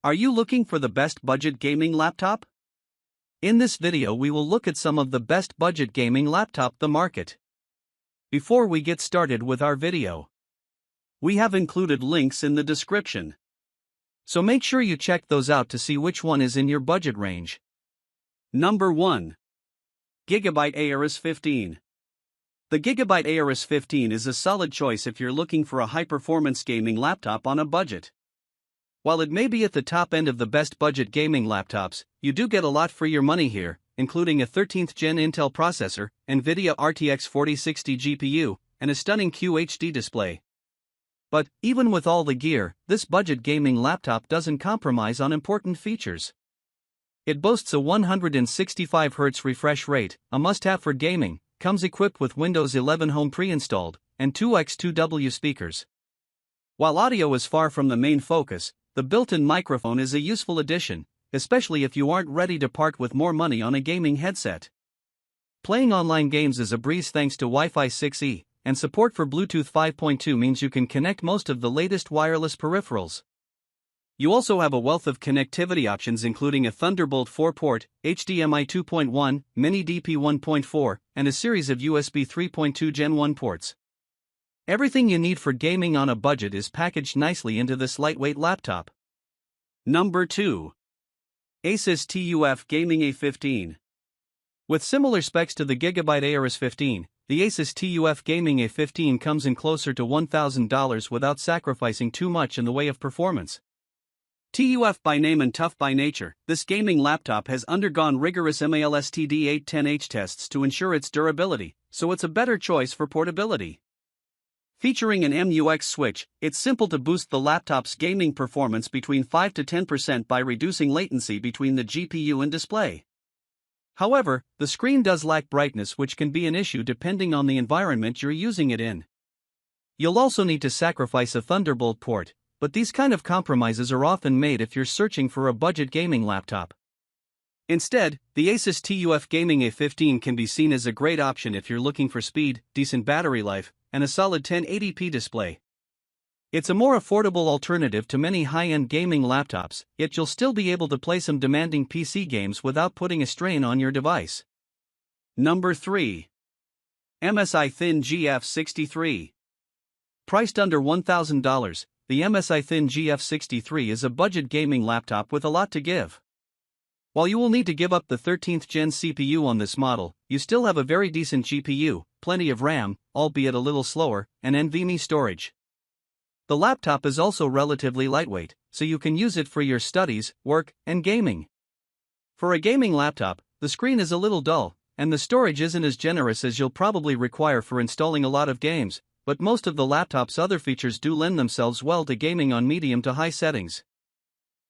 Are you looking for the best budget gaming laptop? In this video we will look at some of the best budget gaming laptop the market. Before we get started with our video, we have included links in the description. So make sure you check those out to see which one is in your budget range. Number 1. Gigabyte Aorus 15. The Gigabyte Aorus 15 is a solid choice if you're looking for a high-performance gaming laptop on a budget. While it may be at the top end of the best budget gaming laptops, you do get a lot for your money here, including a 13th gen Intel processor, NVIDIA RTX 4060 GPU, and a stunning QHD display. But, even with all the gear, this budget gaming laptop doesn't compromise on important features. It boasts a 165Hz refresh rate, a must-have for gaming, comes equipped with Windows 11 Home pre-installed, and 2x2W speakers. While audio is far from the main focus, the built-in microphone is a useful addition, especially if you aren't ready to part with more money on a gaming headset. Playing online games is a breeze thanks to Wi-Fi 6E, and support for Bluetooth 5.2 means you can connect most of the latest wireless peripherals. You also have a wealth of connectivity options including a Thunderbolt 4 port, HDMI 2.1, Mini DP 1.4, and a series of USB 3.2 Gen 1 ports. Everything you need for gaming on a budget is packaged nicely into this lightweight laptop. Number 2. Asus TUF Gaming A15. With similar specs to the Gigabyte Aorus 15, the Asus TUF Gaming A15 comes in closer to $1,000 without sacrificing too much in the way of performance. TUF by name and tough by nature, this gaming laptop has undergone rigorous MALSTD810H tests to ensure its durability, so it's a better choice for portability. Featuring an MUX switch, it's simple to boost the laptop's gaming performance between 5 to 10% by reducing latency between the GPU and display. However, the screen does lack brightness, which can be an issue depending on the environment you're using it in. You'll also need to sacrifice a Thunderbolt port, but these kind of compromises are often made if you're searching for a budget gaming laptop. Instead, the Asus TUF Gaming A15 can be seen as a great option if you're looking for speed, decent battery life, and a solid 1080p display. It's a more affordable alternative to many high-end gaming laptops, yet you'll still be able to play some demanding PC games without putting a strain on your device. Number 3. MSI Thin GF63. Priced under $1,000, the MSI Thin GF63 is a budget gaming laptop with a lot to give. While you will need to give up the 13th gen CPU on this model, you still have a very decent GPU, plenty of RAM, albeit a little slower, and NVMe storage. The laptop is also relatively lightweight, so you can use it for your studies, work, and gaming. For a gaming laptop, the screen is a little dull, and the storage isn't as generous as you'll probably require for installing a lot of games, but most of the laptop's other features do lend themselves well to gaming on medium to high settings.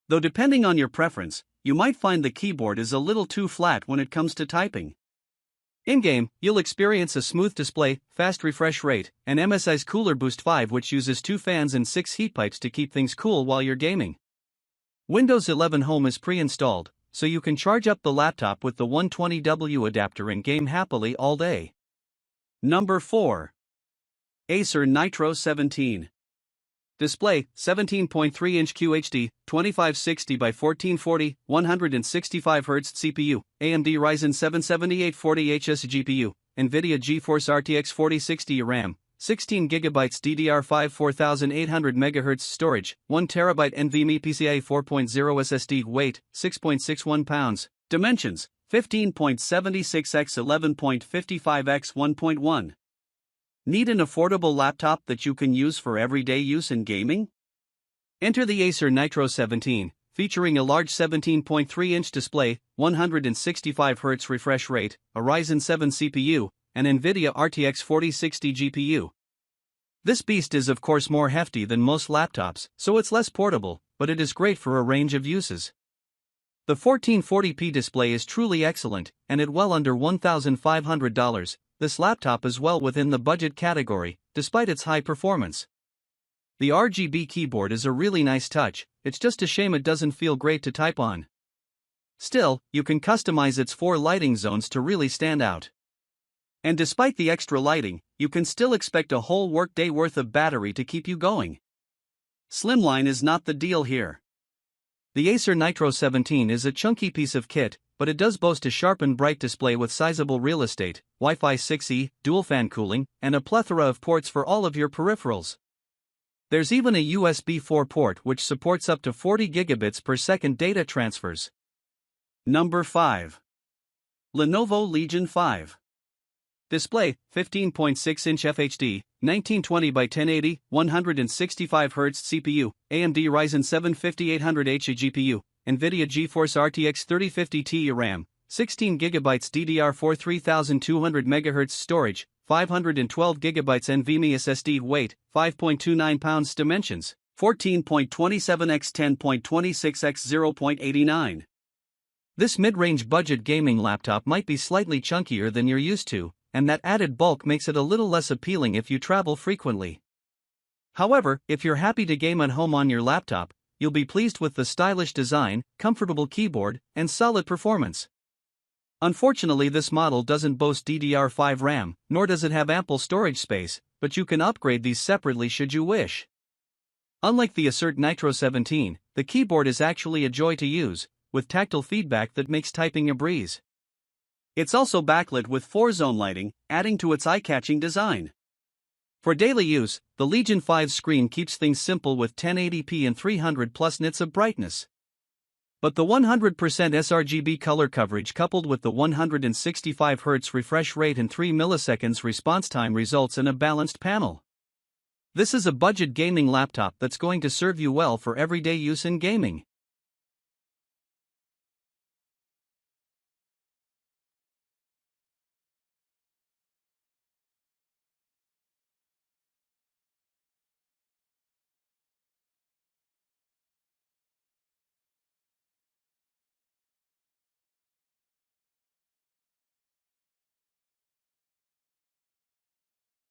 Though depending on your preference, you might find the keyboard is a little too flat when it comes to typing. In-game, you'll experience a smooth display, fast refresh rate, and MSI's Cooler Boost 5, which uses 2 fans and 6 heat pipes to keep things cool while you're gaming. Windows 11 Home is pre-installed, so you can charge up the laptop with the 120W adapter and game happily all day. Number 4. Acer Nitro 17. Display, 17.3-inch QHD, 2560 by 1440, 165Hz CPU, AMD Ryzen 7 7840HS GPU, NVIDIA GeForce RTX 4060 RAM, 16GB DDR5 4800MHz storage, 1TB NVMe PCIe 4.0 SSD, weight, 6.61 pounds, dimensions, 15.76x 11.55x 1.1. Need an affordable laptop that you can use for everyday use in gaming? Enter the Acer Nitro 17, featuring a large 17.3-inch display, 165Hz refresh rate, a Ryzen 7 CPU, and NVIDIA RTX 4060 GPU. This beast is of course more hefty than most laptops, so it's less portable, but it is great for a range of uses. The 1440p display is truly excellent, and at well under $1,500, this laptop is well within the budget category, despite its high performance. The RGB keyboard is a really nice touch, it's just a shame it doesn't feel great to type on. Still, you can customize its 4 lighting zones to really stand out. And despite the extra lighting, you can still expect a whole workday worth of battery to keep you going. Slimline is not the deal here. The Acer Nitro 17 is a chunky piece of kit, but it does boast a sharp and bright display with sizable real estate, Wi-Fi 6E, dual fan cooling, and a plethora of ports for all of your peripherals. There's even a USB 4 port which supports up to 40 gigabits per second data transfers. Number 5. Lenovo Legion 5. Display, 15.6-inch FHD, 1920 by 1080, 165Hz CPU, AMD Ryzen 7 5800H GPU, NVIDIA GeForce RTX 3050 Ti RAM, 16GB DDR4 3200MHz storage, 512GB NVMe SSD weight, 5.29 pounds dimensions, 14.27 x 10.26 x 0.89. This mid-range budget gaming laptop might be slightly chunkier than you're used to, and that added bulk makes it a little less appealing if you travel frequently. However, if you're happy to game at home on your laptop, you'll be pleased with the stylish design, comfortable keyboard, and solid performance. Unfortunately, this model doesn't boast DDR5 RAM, nor does it have ample storage space, but you can upgrade these separately should you wish. Unlike the Acer Nitro 17, the keyboard is actually a joy to use, with tactile feedback that makes typing a breeze. It's also backlit with 4-zone lighting, adding to its eye-catching design. For daily use, the Legion 5 screen keeps things simple with 1080p and 300+ nits of brightness. But the 100% sRGB color coverage coupled with the 165Hz refresh rate and 3 milliseconds response time results in a balanced panel. This is a budget gaming laptop that's going to serve you well for everyday use in gaming.